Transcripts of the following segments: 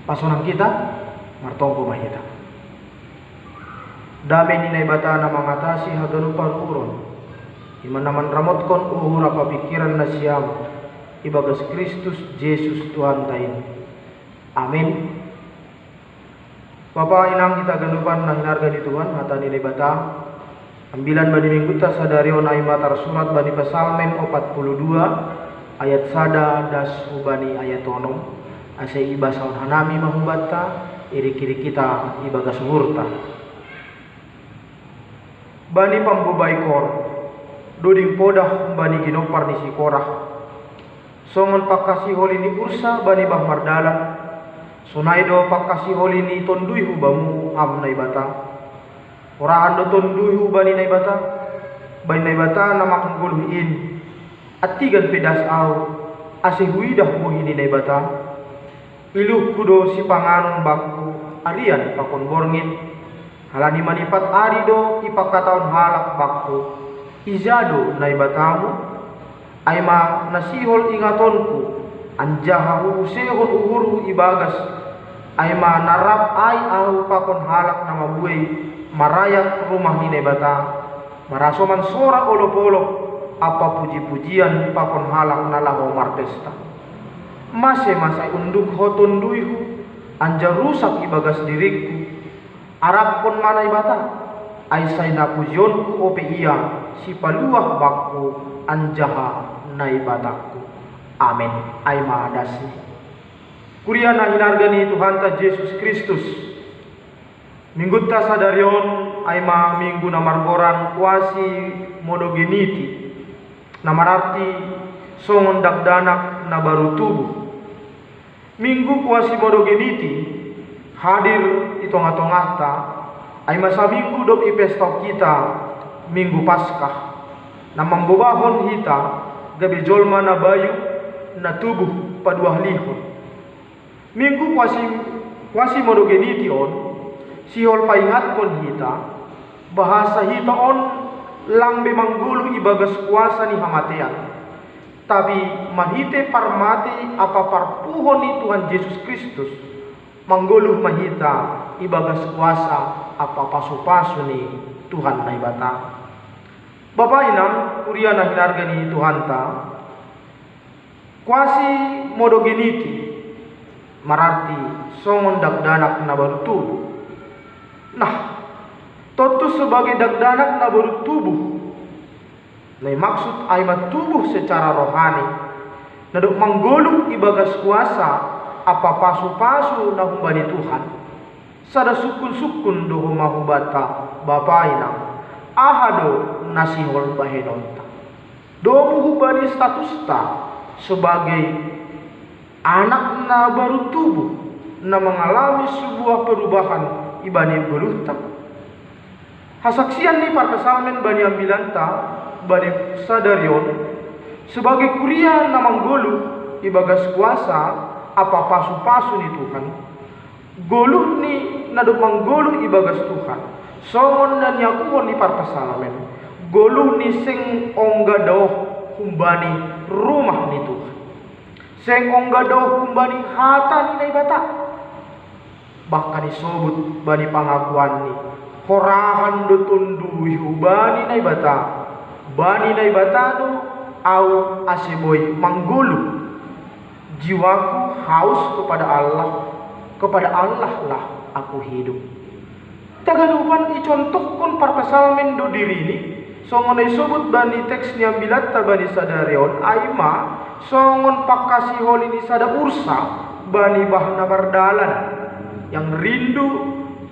Pasonang kita martongko mahita. Dame ni naibata na mangatasi haganu paruron. Iman naman ramotkon uhura papikiran na siyam. Ibagas Kristus Jesus Tuhan tayo. Amin. Bapa inang kita ganupan na hinarga ni Tuhan hata ni naibata. Ambilan bani minggu ta sadari on aimatar surat bani Psalmen 42 ayat sada das ubani ayat onom. Ase iba saun hanami mahumbatta iri-kiri kita ibaga suhurta bani pambubaikor doding podah bani ginopar ni sikorah songon pakasi holini ursa bani bah mardalan sunaido pakasi holini tondui hubamu am naibata orahan do tondui hubani naibata bani naibata namak guluhin atigan pedas au ase huidah buhini naibata iluh kudo si panganon bakku arian pakon borngit halani manipat arido ipakataon halak bakku izado naibatamu aima nasihol ingatonku anjahahu sehon uhuru ibagas aima narap ai au pakon halak nama buai marayak rumah ni naibata marasoman sora olop-olop apa puji-pujian pakon halak nalaho marpesta masai unduk hoton duihu anja rusak ibagas diriku arab kon mana ibata aisai napujonku ope iya si paluah bakku anjaha naibataku amin aima adasi kuriana hinargani Tuhan ta Yesus Kristus minggu ta sadarion aima minggu namargoran kuasi modogeniti namararti songon dakdanak na baru tubuh minggu kuasi modogeniti hadir di tengah-tengah ta ay masa minggu dop ipesta kita minggu Paskah na mambobahon hita gabi jolma na bayu na tubuh paduah lihon minggu kuasi modogeniti on sihol paingat kon hita bahasa hita on lambe manggulu ibagas kuasa ni hamatian tapi mahite parmati apa parpuhon ni Tuhan Yesus Kristus mangguluh mahita ibagas kuasa apa pasu-pasu ni Tuhan naibata Bapa inam kuriana hinarga ni Tuhan ta kuasi modogeniti mararti songon dakdanak na baru tubuh nah totu sebagai dakdanak na baru tubuh Nay maksud ay matubuh secara rohani nadok manggoluk ibagas kuasa apa pasu-pasu na humbani Tuhan sada sukun-sukun do humahubata bapaina ahado nasihol bahenonta do hubani statusta sebagai anak na baru tubuh na mengalami sebuah perubahan ibani belutak hasaksian ni parkesalmen bani ambilanta bani sadarion sebagai kuria namang golu ibagas kuasa apa pasu-pasu ni Tuhan golu ni nadumang golu ibagas Tuhan songon dan yakuon ni parpasalamen golu ni sing ongga doh kumbani rumah ni Tuhan sing ongga doh kumbani hata ni naibata bahkan disobut bani pangakuan ni horahan dutundui bani naibata bani naibatado au aseboy manggulu jiwaku haus kepada Allah lah aku hidup tagalupan icontohkon parpasalmen do diri ini songon disebut bani teks ni ambilat bani sadarion aima songon pakasi holi ni sada ursa bani bahna mardalan yang rindu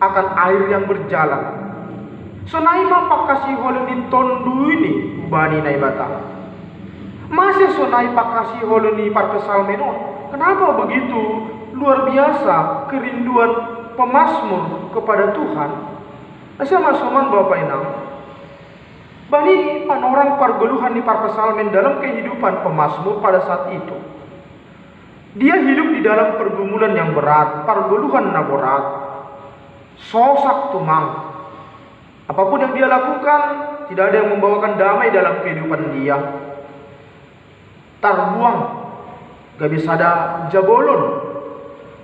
akan air yang berjalan sonaima pakasi holoni tondu ini bani naibata masih sonai pakasi holoni parpesalmenon kenapa begitu luar biasa kerinduan pemazmur kepada Tuhan asa masuman Bapak inang bani panorang pargeluhan di parpesalmen dalam kehidupan pemazmur pada saat itu dia hidup di dalam pergumulan yang berat pargeluhan na berat sosak tumang apapun yang dia lakukan, tidak ada yang membawakan damai dalam kehidupan dia. Tarbuang, gak bisa ada jabolon.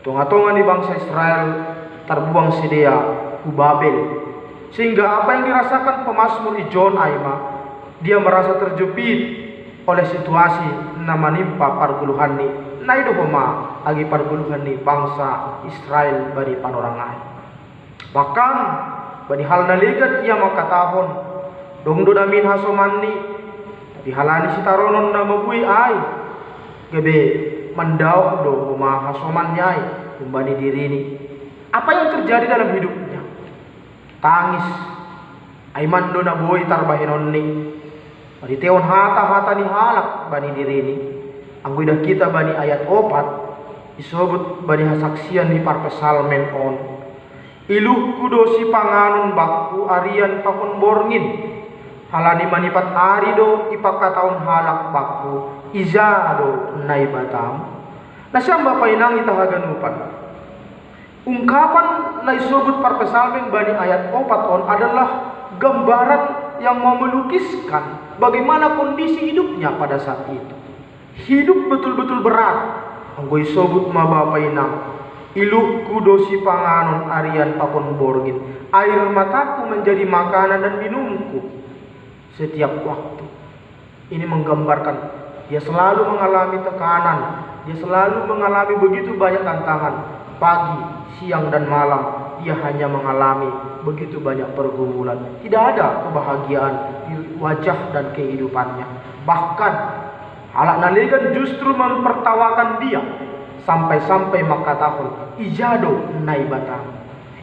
Tonga-tonga di bangsa Israel terbuang sedia ku Babel. Sehingga apa yang dirasakan pemazmur Ijon Aima, dia merasa terjepit oleh situasi na manimpa parguluhan ni naido homa agi parguluhan ni bangsa Israel bari panorangai. Bahkan bani hal naligat ia makatahon dongdo damin hasomanni tapi halani sitaronon na mabui ai gebe mandau do homa hasomanyai kumbani dirini. Apa yang terjadi dalam hidupnya? Tangis aiman do na boy tarbahinon ni bani teon hata ni halak bani dirini. Angguidah kita bani ayat 4 disebut bani hasaksian di parpesalmen on. Iluh kudo si panganon baku arian pakon borngin. Halani manipat ari do ipakataon halak baku iza do nai batam. Nasyam bapak inang itahaganupan. Ungkapan na disebut parpesalmen bani ayat 4 on adalah gambaran yang mau melukiskan bagaimana kondisi hidupnya pada saat itu. Hidup betul-betul berat. Anggo isobut ma bapa inang. Iluh kudosi panganon arian pakon borgin. Air mataku menjadi makanan dan minumku setiap waktu. Ini menggambarkan dia selalu mengalami tekanan. Dia selalu mengalami begitu banyak tantangan. Pagi, siang dan malam dia hanya mengalami begitu banyak pergumulan. Tidak ada kebahagiaan di wajah dan kehidupannya. Bahkan halak naligan justru mempertawakan dia sampai-sampai makatahun ijado naibatang.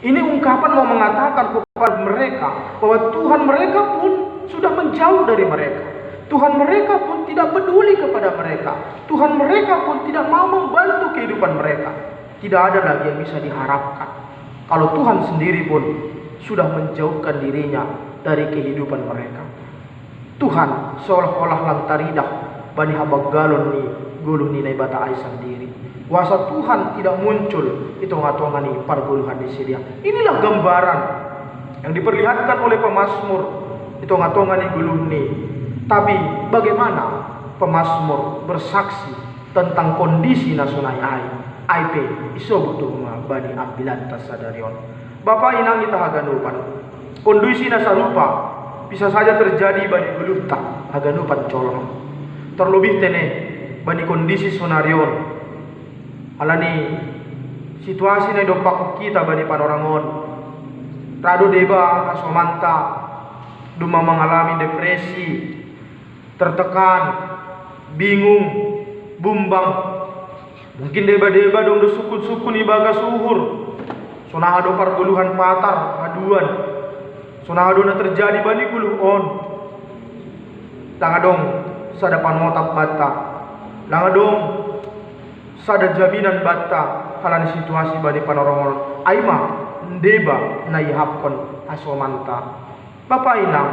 Ini ungkapan mau mengatakan kepada mereka bahwa Tuhan mereka pun sudah menjauh dari mereka. Tuhan mereka pun tidak peduli kepada mereka. Tuhan mereka pun tidak mau membantu kehidupan mereka. Tidak ada lagi yang bisa diharapkan kalau Tuhan sendiri pun sudah menjauhkan dirinya dari kehidupan mereka. Tuhan seolah-olah lantaridah bani habag galon ni guluh ni naibata ay sendiri. Kuasa Tuhan tidak muncul itu ngatongan ni parguluhan di sedia. Inilah gambaran yang diperlihatkan oleh pemazmur itu ngatongan ni guluh ni. Tapi bagaimana pemazmur bersaksi tentang kondisi nasunai ay IP isobutu bani ambilan tasadarion. Bapak inang kita haganupan kondisi nasarupa bisa saja terjadi bani guluhta haganupan colong. Terlebih tene bani kondisi sonarion alani situasi na dopak kita bani panorangon rado deba asomanta duma mengalami depresi, tertekan, bingung, bumbang. Mungkin deba-deba dong do sukun-sukun ibaga suhur. Sonahado parguluhan patar aduan. Sonahado na terjadi bani guluh on. Langadong sadapan motak bata. Langadong sada jaminan bata halani situasi bani panorongon. Aima deba na ihapkon asomanta. Bapak inang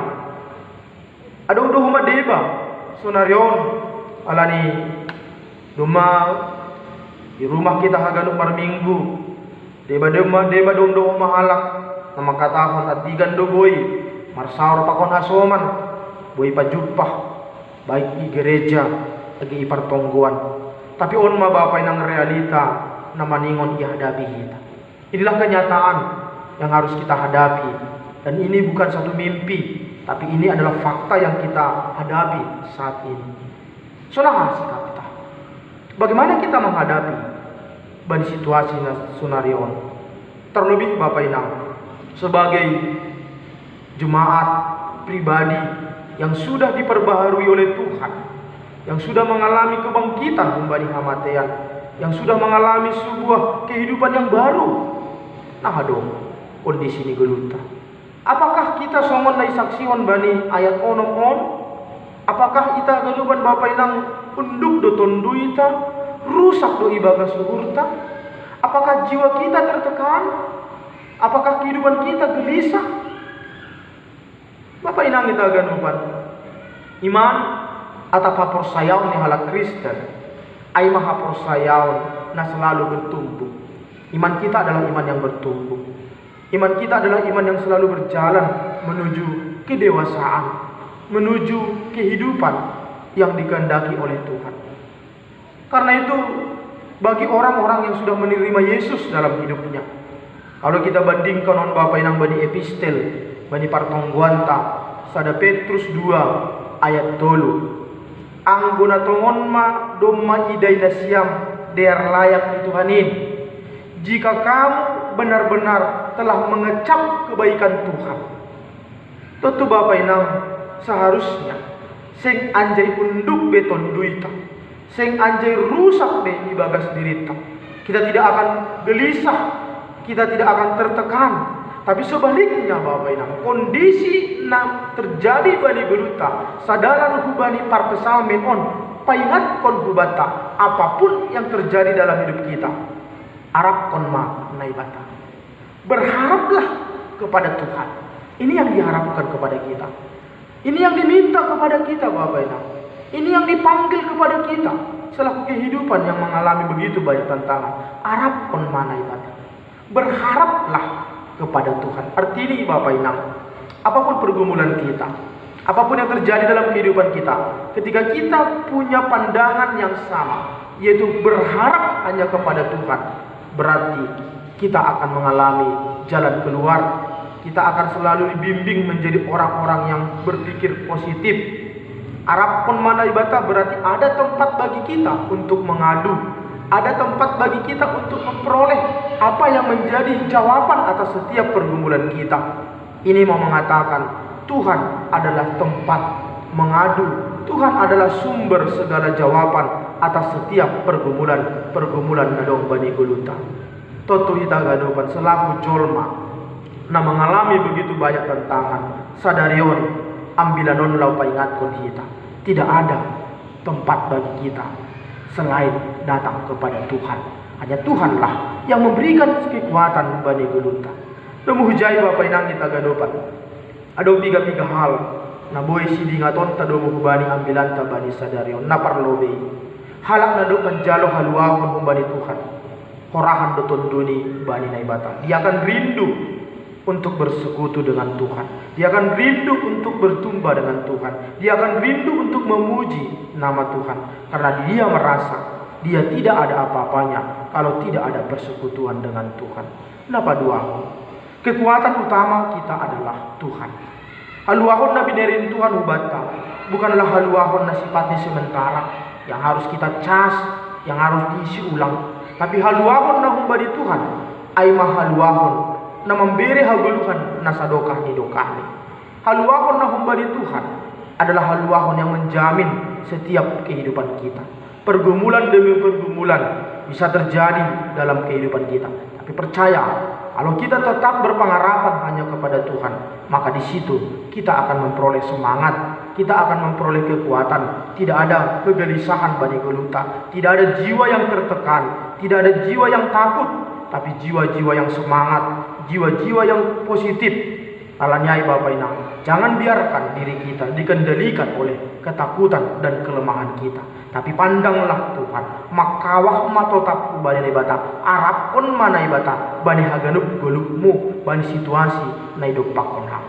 adong do huma deba sonarion alani duma di rumah kita haganu par minggu deba dong do mahalak nama katahon at tigan do boy marsaur pakon hasoman boy pajupah baik di gereja lagi ipartongguan. Tapi on ma bapay ng realita na maningon ihadapi kita. Inilah kenyataan yang harus kita hadapi. Dan ini bukan satu mimpi, tapi ini adalah fakta yang kita hadapi saat ini. Saudara sikap kita. Bagaimana kita menghadapi bani situasi sunarion? Terlebih Bapak Inang sebagai jemaat pribadi yang sudah diperbaharui oleh Tuhan, yang sudah mengalami kebangkitan kembali hamatean, yang sudah mengalami sebuah kehidupan yang baru. Nah dong, kondisi ini geluta. Apakah kita songon lai saksion bani ayat onom on? Apakah kita kehidupan Bapak Inang unduk do tonduita, rusak do ibaga suhurta? Apakah jiwa kita tertekan? Apakah kehidupan kita gelisah? Bapak Inang kita ganupan iman atau haporsayaw ni halak Kristen ay mahaporsayaw na selalu bertumbuh. Iman kita adalah iman yang bertumbuh. Iman kita adalah iman yang selalu berjalan menuju kedewasaan, menuju kehidupan yang dikehendaki oleh Tuhan. Karena itu bagi orang-orang yang sudah menerima Yesus dalam hidupnya. Kalau kita bandingkan on Bapak Inang bani epistel, bani partongguanta, sada Petrus 2 ayat 3. Anggona tongon ma domma idai nasiam dear layak di Tuhanin. Jika kamu benar-benar telah mengecap kebaikan Tuhan, tentu Bapak Inang seharusnya sing anjay unduk beton duita, sing anjay rusak be ibagas dirita. Kita tidak akan gelisah, kita tidak akan tertekan. Tapi sebaliknya Bapak Inang, kondisi na terjadi bani beluta, sadaran hubani parpesalmen on, paingat kon hubata, apapun yang terjadi dalam hidup kita, Arab kon ma naibata. Berharaplah kepada Tuhan. Ini yang diharapkan kepada kita. Ini yang diminta kepada kita Bapak Inang. Ini yang dipanggil kepada kita selaku kehidupan yang mengalami begitu banyak tantangan. Arab kon ma naibata. Berharaplah kepada Tuhan. Arti ini Bapak Inang, apapun pergumulan kita, apapun yang terjadi dalam kehidupan kita, ketika kita punya pandangan yang sama, yaitu berharap hanya kepada Tuhan, berarti kita akan mengalami jalan keluar. Kita akan selalu dibimbing menjadi orang-orang yang berpikir positif. Arab pun mana ibata berarti ada tempat bagi kita untuk mengadu, ada tempat bagi kita untuk memperoleh apa yang menjadi jawaban atas setiap pergumulan kita. Ini mau mengatakan Tuhan adalah tempat mengadu. Tuhan adalah sumber segala jawaban atas setiap pergumulan nadong bani guluta. Toto kita gadupan selaku jolma na mengalami begitu banyak tantangan, sadarion ambilanon lau paingatkon kita. Tidak ada tempat bagi kita selain datang kepada Tuhan. Hanya Tuhanlah yang memberikan kekuatan bani guluta. Namuhujai Bapak Inang kita gadupan. Ada tiga hal na boy sidingaton tadomo hubani ambilanta bani sadarion na parlobe. Halak na do penjalo haluahon hubani Tuhan. Korahan doton duni bani naibata. Dia akan rindu untuk bersekutu dengan Tuhan. Dia akan rindu untuk bertumbuh dengan Tuhan. Dia akan rindu untuk memuji nama Tuhan. Karena dia merasa dia tidak ada apa-apanya kalau tidak ada persekutuan dengan Tuhan. Kenapa dua? Kekuatan utama kita adalah Tuhan. Haluahon na binerin Tuhan ubata. Bukanlah haluahon na sifatnya sementara, yang harus kita cas, yang harus diisi ulang. Tapi haluahon na humbadi Tuhan, ay mahaluahon na memberi haguluhan na sadokah ni dokahni. Haluahon na humbadi Tuhan adalah haluahon yang menjamin setiap kehidupan kita. Pergumulan demi pergumulan bisa terjadi dalam kehidupan kita. Tapi percaya, kalau kita tetap berpengharapan hanya kepada Tuhan, maka di situ kita akan memperoleh semangat, kita akan memperoleh kekuatan. Tidak ada kegelisahan bani guluta, tidak ada jiwa yang tertekan, tidak ada jiwa yang takut, tapi jiwa-jiwa yang semangat, jiwa-jiwa yang positif. Alanyai Bapak Inang, jangan biarkan diri kita dikendalikan oleh ketakutan dan kelemahan kita. Tapi pandanglah Tuhan, makawah matotap bani ibata, Arab on mana ibata, bani haganup golukmu, bani situasi na hidup pakon ham.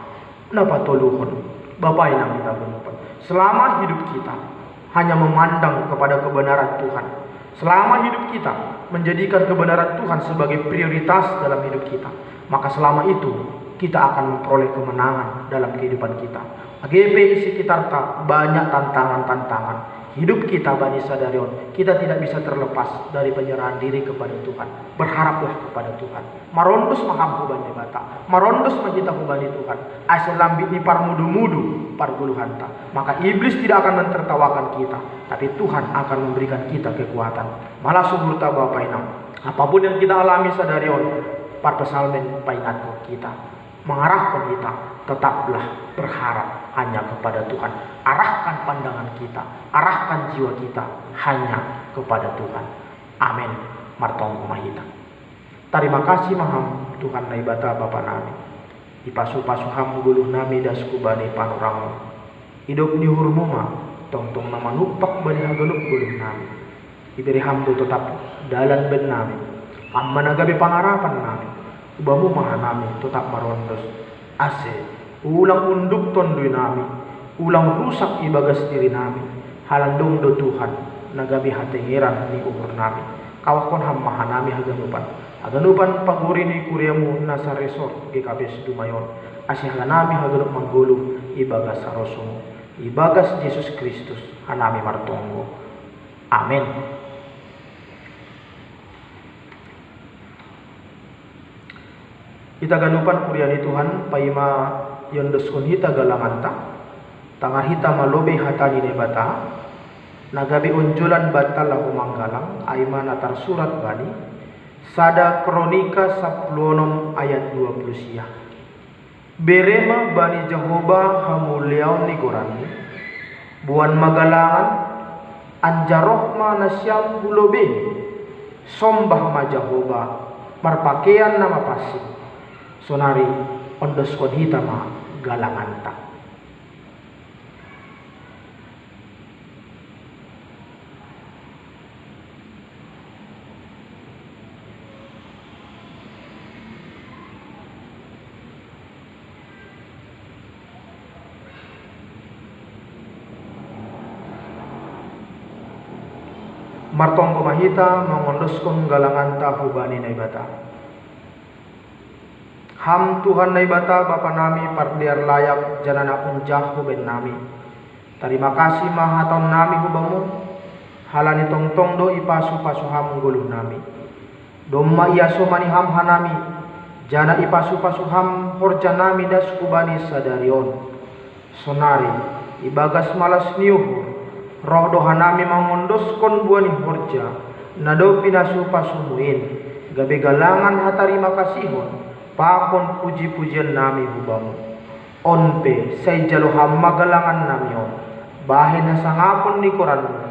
Napa toluhon, Bapak Inang kita benupan. Selama hidup kita hanya memandang kepada kebenaran Tuhan, selama hidup kita menjadikan kebenaran Tuhan sebagai prioritas dalam hidup kita, maka selama itu kita akan memperoleh kemenangan dalam kehidupan kita. AGP sekitar tak banyak tantangan-tantangan. Hidup kita Bani Sadarion, kita tidak bisa terlepas dari penyerahan diri kepada Tuhan. Berharaplah kepada Tuhan. Marondus mahampu Bani Bata, marondus majita Bani Tuhan. Asal lambit ni parmudu-mudu parguluhanta. Maka iblis tidak akan mentertawakan kita, tapi Tuhan akan memberikan kita kekuatan. Malah sumurta Bapak Inang, apapun yang kita alami Sadarion, parpesalmen paingatku kita mengarahkan kita, tetaplah berharap hanya kepada Tuhan. Arahkan pandangan kita, arahkan jiwa kita hanya kepada Tuhan. Amin. Martong kumahita. Terima kasih maham Tuhan naibata Bapa nami. Ipasu-pasu ham guluh nami dasku bani panorang. Hidup ni hurmuma, tong-tong nama nupak bani hagaluk guluh nami. Iberi hamdu tetap dalan ben nami. Amma nagabi pangarapan nami. Ubamu maha nami tetap marondos ase ulang unduk tondui nami, ulang rusak ibagas diri nami, halandong do Tuhan nagabi hatengiran ni umur nami. kawakon ham mahanami haganupan pagurini kuriamu nasa resort GKP Dumayon asih haganami haganup manggulu ibagas sarosumu ibagas Yesus Kristus hanami martonggo. Amin. Ita ganupan kuriani Tuhan paima yondoskun hita galanganta tangar hita malobe hatani ne bata nagabi unjulan batal lahu manggalang aima natar surat bani sada kronika 10 ayat 20 sia berema bani Jehovah hamuliaun ni gorani buan magalangan anjaroh ma nasyam bulobe sombah ma Jehovah marpakaian nama pasir sonari ondoskon hitama galanganta. Martong kumahita mengondoskon galanganta hubani naibata. Ham Tuhan naibata Bapa nami pardiar layak janana unjah huben nami. Terima kasih mahaton nami hubamu halani tongtong do ipasu pasu ham guluh nami. Domma iaso mani ham hanami jana ipasu pasu ham horja nami das hubani sadarion. Sonari ibagas malas niuhur roh dohanami mangondoskon buani horja nado pinasu pasumuin gabe galangan hatari makasihon pakon puji-pujian nami hubamu onpe say jalo hamma galangan namion bahin hasangapon ni koranmu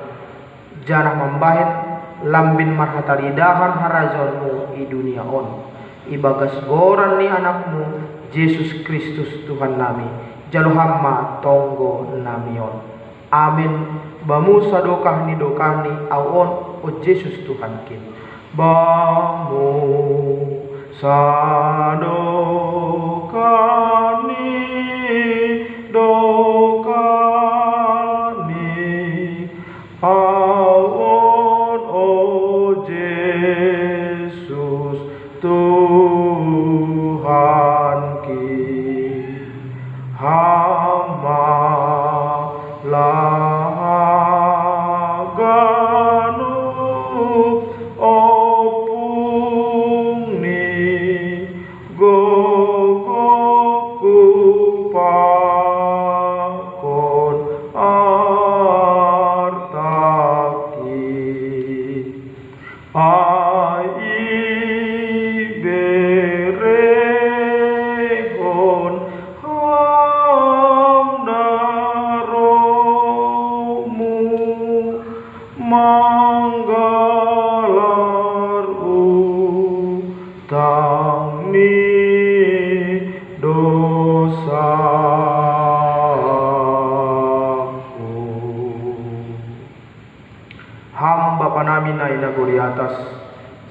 janah mambahin lambin marhataridahan harazonmu i dunia on ibagas goran ni anakmu Yesus Kristus Tuhan nami jalo hamma tonggo namion. Amin. Bamu sadokah ni awon o Yesus Tuhan kin. Bamu sadokah ni awon o Yesus Tuhan kin. Hama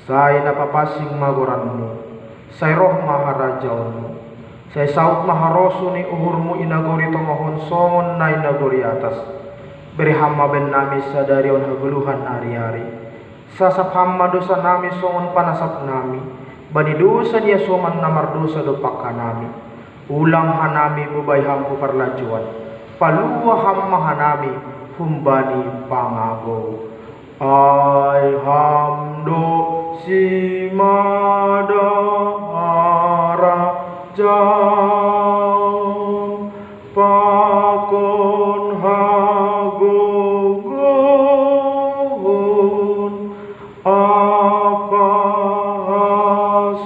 Sai napapasing magoranmu, sai roh maharajaunmu, sai saut maharosu ni uhurmu inagori tomohon songon na inagori atas. Beri hamma ben nami sadarion haguluhan ari-ari. Sasap hamma dosa nami songon panasap nami. Bani dosa dia soman namar dosa dopaka nami. Ulang hanami bubay hamku parlajuan. Palua hamma hanami humbani pangago. Ai hamdo simada harajaun pakon hagogon apa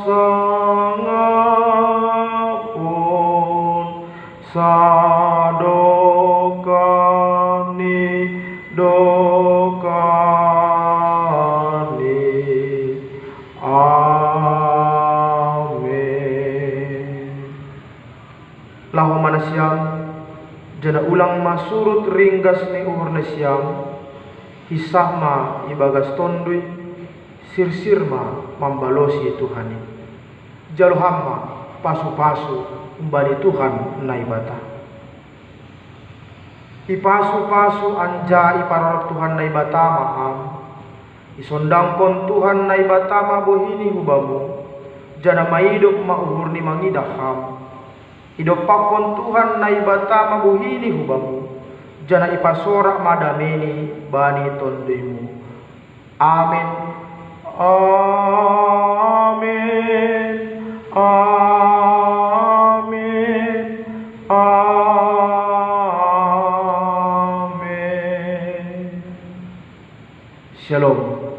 sangapun sadokani dokani. Lahu manasyam jana ulang masurut ringgas ni uhur nasyam hisah ma ibagas tondui sirsir ma mambalosi Tuhani jalu hamma pasu-pasu umbani Tuhan naibata ipasu-pasu anja iparorok Tuhan naibata maham Isondangkon Tuhan na ibatama bohini hubamu, jana maidop mauhur ni mangidaham. Idopakon Tuhan na ibatama bohini hubamu, jana ipasorak madameni bani tondemu. Amin. Amin. Amin. Amin. Shalom.